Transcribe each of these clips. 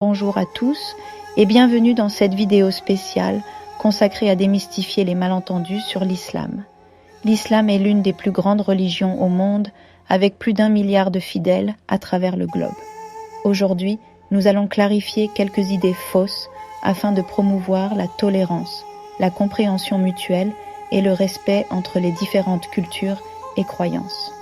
Bonjour à tous et bienvenue dans cette vidéo spéciale consacrée à démystifier les malentendus sur l'islam. L'islam est l'une des plus grandes religions au monde avec plus d'1 milliard de fidèles à travers le globe. Aujourd'hui, nous allons clarifier quelques idées fausses afin de promouvoir la tolérance, la compréhension mutuelle et le respect entre les différentes cultures et croyances.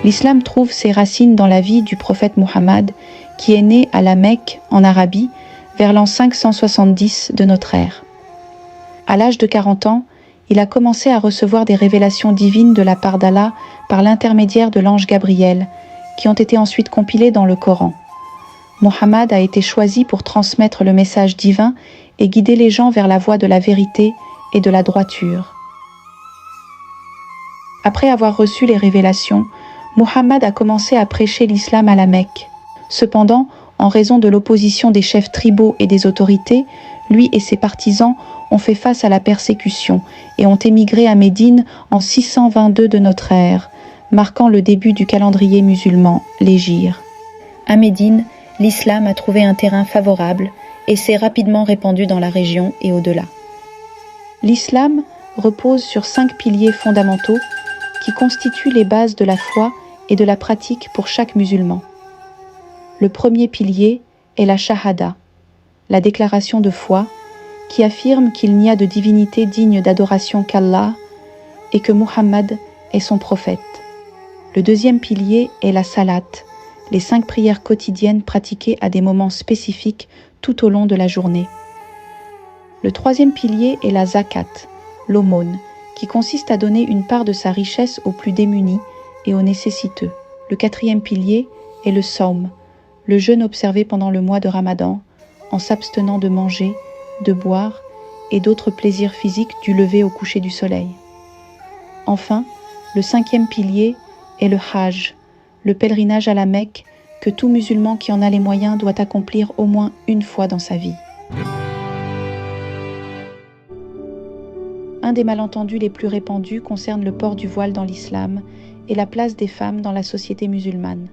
L'islam trouve ses racines dans la vie du prophète Muhammad, qui est né à la Mecque, en Arabie, vers l'an 570 de notre ère. À l'âge de 40 ans, il a commencé à recevoir des révélations divines de la part d'Allah par l'intermédiaire de l'ange Gabriel, qui ont été ensuite compilées dans le Coran. Muhammad a été choisi pour transmettre le message divin et guider les gens vers la voie de la vérité et de la droiture. Après avoir reçu les révélations, Muhammad a commencé à prêcher l'islam à la Mecque. Cependant, en raison de l'opposition des chefs tribaux et des autorités, lui et ses partisans ont fait face à la persécution et ont émigré à Médine en 622 de notre ère, marquant le début du calendrier musulman, l'hégire. À Médine, l'islam a trouvé un terrain favorable et s'est rapidement répandu dans la région et au-delà. L'islam repose sur 5 piliers fondamentaux qui constituent les bases de la foi et de la pratique pour chaque musulman. Le premier pilier est la shahada, la déclaration de foi, qui affirme qu'il n'y a de divinité digne d'adoration qu'Allah et que Muhammad est son prophète. Le deuxième pilier est la salat, les 5 prières quotidiennes pratiquées à des moments spécifiques tout au long de la journée. Le troisième pilier est la zakat, l'aumône, qui consiste à donner une part de sa richesse aux plus démunis et aux nécessiteux. Le quatrième pilier est le sawm, le jeûne observé pendant le mois de Ramadan, en s'abstenant de manger, de boire et d'autres plaisirs physiques du lever au coucher du soleil. Enfin, le 5e pilier est le hajj, le pèlerinage à la Mecque que tout musulman qui en a les moyens doit accomplir au moins une fois dans sa vie. Un des malentendus les plus répandus concerne le port du voile dans l'islam et la place des femmes dans la société musulmane.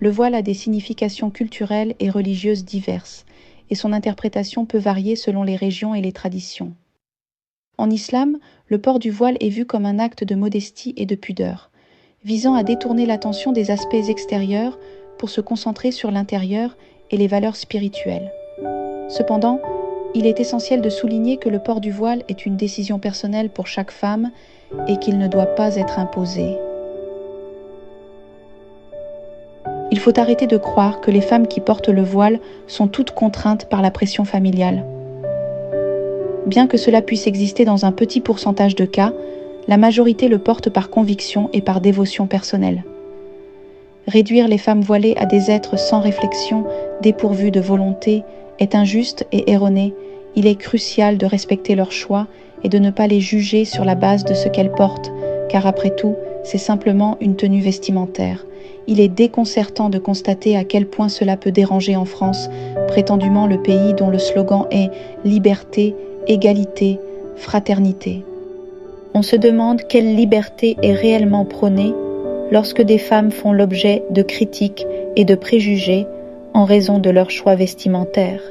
Le voile a des significations culturelles et religieuses diverses, et son interprétation peut varier selon les régions et les traditions. En islam, le port du voile est vu comme un acte de modestie et de pudeur, visant à détourner l'attention des aspects extérieurs pour se concentrer sur l'intérieur et les valeurs spirituelles. Cependant, il est essentiel de souligner que le port du voile est une décision personnelle pour chaque femme et qu'il ne doit pas être imposé. Il faut arrêter de croire que les femmes qui portent le voile sont toutes contraintes par la pression familiale. Bien que cela puisse exister dans un petit pourcentage de cas, la majorité le porte par conviction et par dévotion personnelle. Réduire les femmes voilées à des êtres sans réflexion, dépourvus de volonté, est injuste et erroné. Il est crucial de respecter leur choix et de ne pas les juger sur la base de ce qu'elles portent, car après tout, c'est simplement une tenue vestimentaire. Il est déconcertant de constater à quel point cela peut déranger en France, prétendument le pays dont le slogan est « Liberté, égalité, fraternité ». On se demande quelle liberté est réellement prônée lorsque des femmes font l'objet de critiques et de préjugés en raison de leur choix vestimentaire.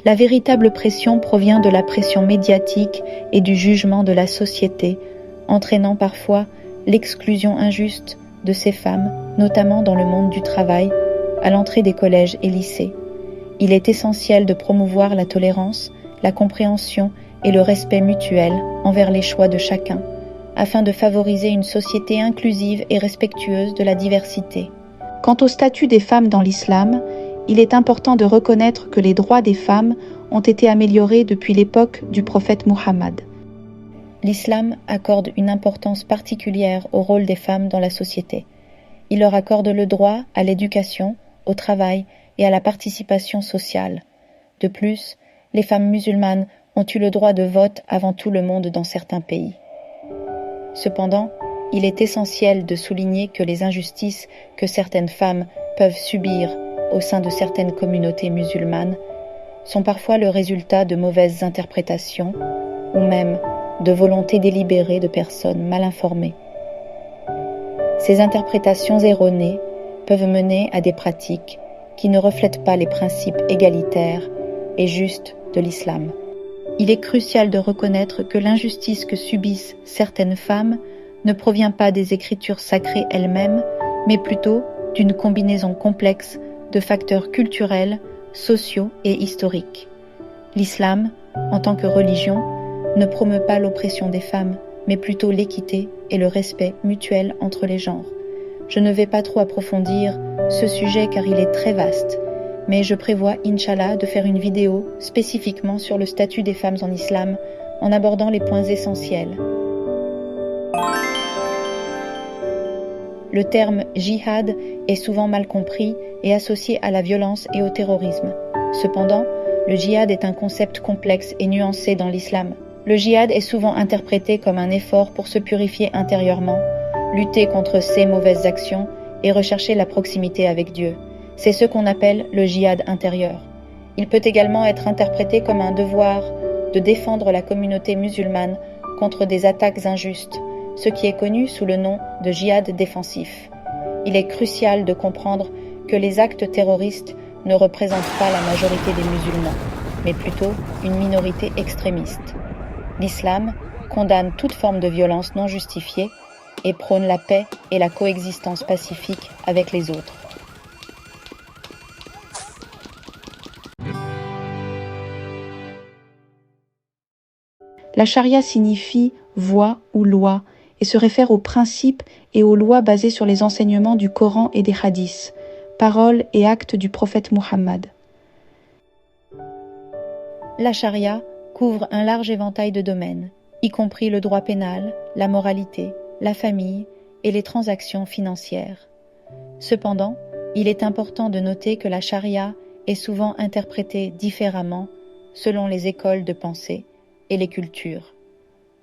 La véritable pression provient de la pression médiatique et du jugement de la société, entraînant parfois l'exclusion injuste de ces femmes, notamment dans le monde du travail, à l'entrée des collèges et lycées. Il est essentiel de promouvoir la tolérance, la compréhension et le respect mutuel envers les choix de chacun, afin de favoriser une société inclusive et respectueuse de la diversité. Quant au statut des femmes dans l'islam, il est important de reconnaître que les droits des femmes ont été améliorés depuis l'époque du prophète Muhammad. L'islam accorde une importance particulière au rôle des femmes dans la société. Il leur accorde le droit à l'éducation, au travail et à la participation sociale. De plus, les femmes musulmanes ont eu le droit de vote avant tout le monde dans certains pays. Cependant, il est essentiel de souligner que les injustices que certaines femmes peuvent subir au sein de certaines communautés musulmanes sont parfois le résultat de mauvaises interprétations ou même de volontés délibérées de personnes mal informées. Ces interprétations erronées peuvent mener à des pratiques qui ne reflètent pas les principes égalitaires et justes de l'islam. Il est crucial de reconnaître que l'injustice que subissent certaines femmes ne provient pas des écritures sacrées elles-mêmes, mais plutôt d'une combinaison complexe de facteurs culturels, sociaux et historiques. L'islam, en tant que religion, ne promeut pas l'oppression des femmes, mais plutôt l'équité et le respect mutuel entre les genres. Je ne vais pas trop approfondir ce sujet car il est très vaste, mais je prévois, Inch'Allah, de faire une vidéo spécifiquement sur le statut des femmes en islam, en abordant les points essentiels. Le terme jihad est souvent mal compris et associé à la violence et au terrorisme. Cependant, le jihad est un concept complexe et nuancé dans l'islam. Le jihad est souvent interprété comme un effort pour se purifier intérieurement, lutter contre ses mauvaises actions et rechercher la proximité avec Dieu. C'est ce qu'on appelle le jihad intérieur. Il peut également être interprété comme un devoir de défendre la communauté musulmane contre des attaques injustes, ce qui est connu sous le nom de jihad défensif. Il est crucial de comprendre que les actes terroristes ne représentent pas la majorité des musulmans, mais plutôt une minorité extrémiste. L'islam condamne toute forme de violence non justifiée et prône la paix et la coexistence pacifique avec les autres. La charia signifie voie ou loi et se réfère aux principes et aux lois basées sur les enseignements du Coran et des hadiths, paroles et actes du prophète Muhammad. La charia couvre un large éventail de domaines, y compris le droit pénal, la moralité, la famille et les transactions financières. Cependant, il est important de noter que la charia est souvent interprétée différemment selon les écoles de pensée et les cultures.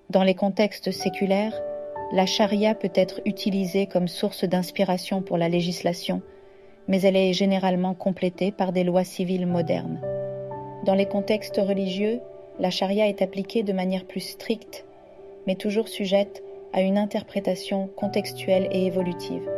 Dans les contextes séculaires, la charia peut être utilisée comme source d'inspiration pour la législation, mais elle est généralement complétée par des lois civiles modernes. Dans les contextes religieux, la charia est appliquée de manière plus stricte, mais toujours sujette à une interprétation contextuelle et évolutive.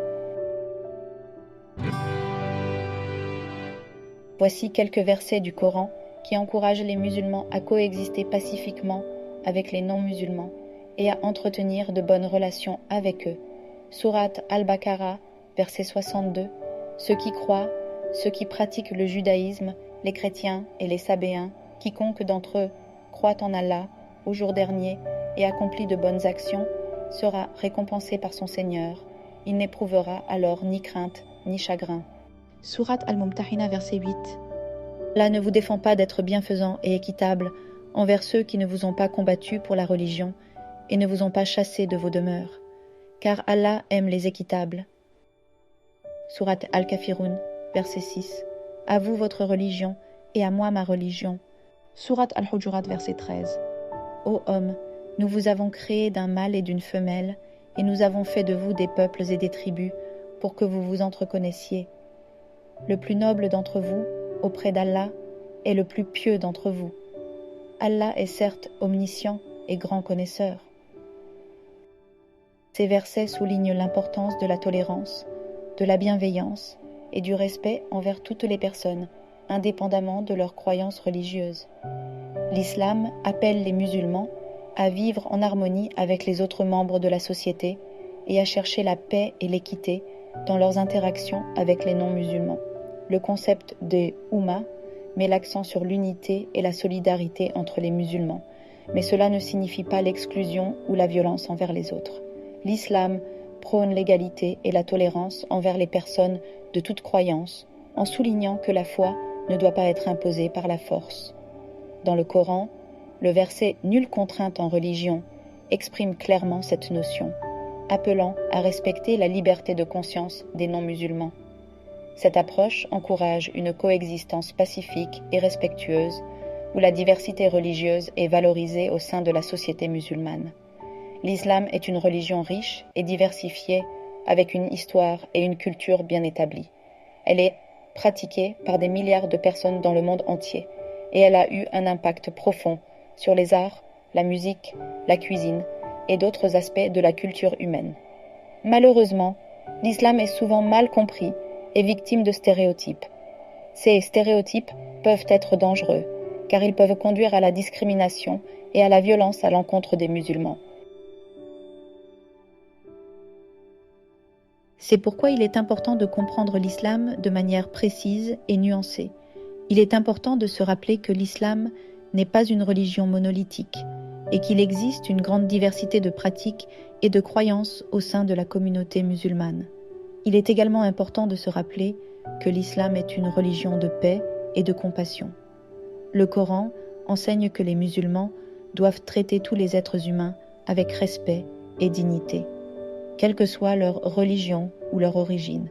Voici quelques versets du Coran qui encouragent les musulmans à coexister pacifiquement avec les non-musulmans et à entretenir de bonnes relations avec eux. Sourate Al-Baqarah, verset 62. Ceux qui croient, ceux qui pratiquent le judaïsme, les chrétiens et les sabéens, quiconque d'entre eux croit en Allah, au jour dernier, et accomplit de bonnes actions, sera récompensé par son Seigneur. Il n'éprouvera alors ni crainte ni chagrin. Sourate Al-Mumtahina, verset 8. Allah ne vous défend pas d'être bienfaisant et équitable envers ceux qui ne vous ont pas combattu pour la religion et ne vous ont pas chassé de vos demeures, car Allah aime les équitables. Sourate Al-Kafirun, verset 6. À vous votre religion et à moi ma religion. Sourate Al-Hujurat, verset 13. Ô homme, nous vous avons créé d'un mâle et d'une femelle, et nous avons fait de vous des peuples et des tribus, pour que vous vous entreconnaissiez. Le plus noble d'entre vous, auprès d'Allah, est le plus pieux d'entre vous. Allah est certes omniscient et grand connaisseur. Ces versets soulignent l'importance de la tolérance, de la bienveillance et du respect envers toutes les personnes, indépendamment de leurs croyances religieuses. L'islam appelle les musulmans à vivre en harmonie avec les autres membres de la société et à chercher la paix et l'équité dans leurs interactions avec les non-musulmans. Le concept de Ummah met l'accent sur l'unité et la solidarité entre les musulmans, mais cela ne signifie pas l'exclusion ou la violence envers les autres. L'islam prône l'égalité et la tolérance envers les personnes de toute croyance, en soulignant que la foi ne doit pas être imposée par la force. Dans le Coran, le verset « Nulle contrainte en religion » exprime clairement cette notion, appelant à respecter la liberté de conscience des non-musulmans. Cette approche encourage une coexistence pacifique et respectueuse, où la diversité religieuse est valorisée au sein de la société musulmane. L'islam est une religion riche et diversifiée, avec une histoire et une culture bien établies. Elle est pratiquée par des milliards de personnes dans le monde entier, et elle a eu un impact profond sur les arts, la musique, la cuisine et d'autres aspects de la culture humaine. Malheureusement, l'islam est souvent mal compris et victime de stéréotypes. Ces stéréotypes peuvent être dangereux, car ils peuvent conduire à la discrimination et à la violence à l'encontre des musulmans. C'est pourquoi il est important de comprendre l'islam de manière précise et nuancée. Il est important de se rappeler que l'islam n'est pas une religion monolithique et qu'il existe une grande diversité de pratiques et de croyances au sein de la communauté musulmane. Il est également important de se rappeler que l'islam est une religion de paix et de compassion. Le Coran enseigne que les musulmans doivent traiter tous les êtres humains avec respect et dignité, quelle que soit leur religion ou leur origine.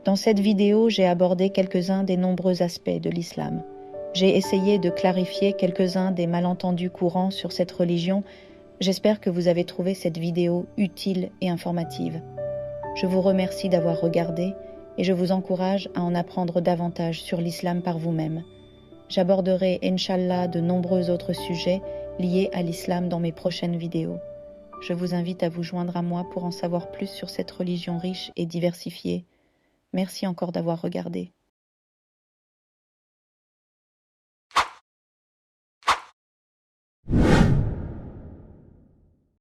Dans cette vidéo, j'ai abordé quelques-uns des nombreux aspects de l'islam. J'ai essayé de clarifier quelques-uns des malentendus courants sur cette religion. J'espère que vous avez trouvé cette vidéo utile et informative. Je vous remercie d'avoir regardé et je vous encourage à en apprendre davantage sur l'islam par vous-même. J'aborderai, Inch'Allah, de nombreux autres sujets liés à l'islam dans mes prochaines vidéos. Je vous invite à vous joindre à moi pour en savoir plus sur cette religion riche et diversifiée. Merci encore d'avoir regardé.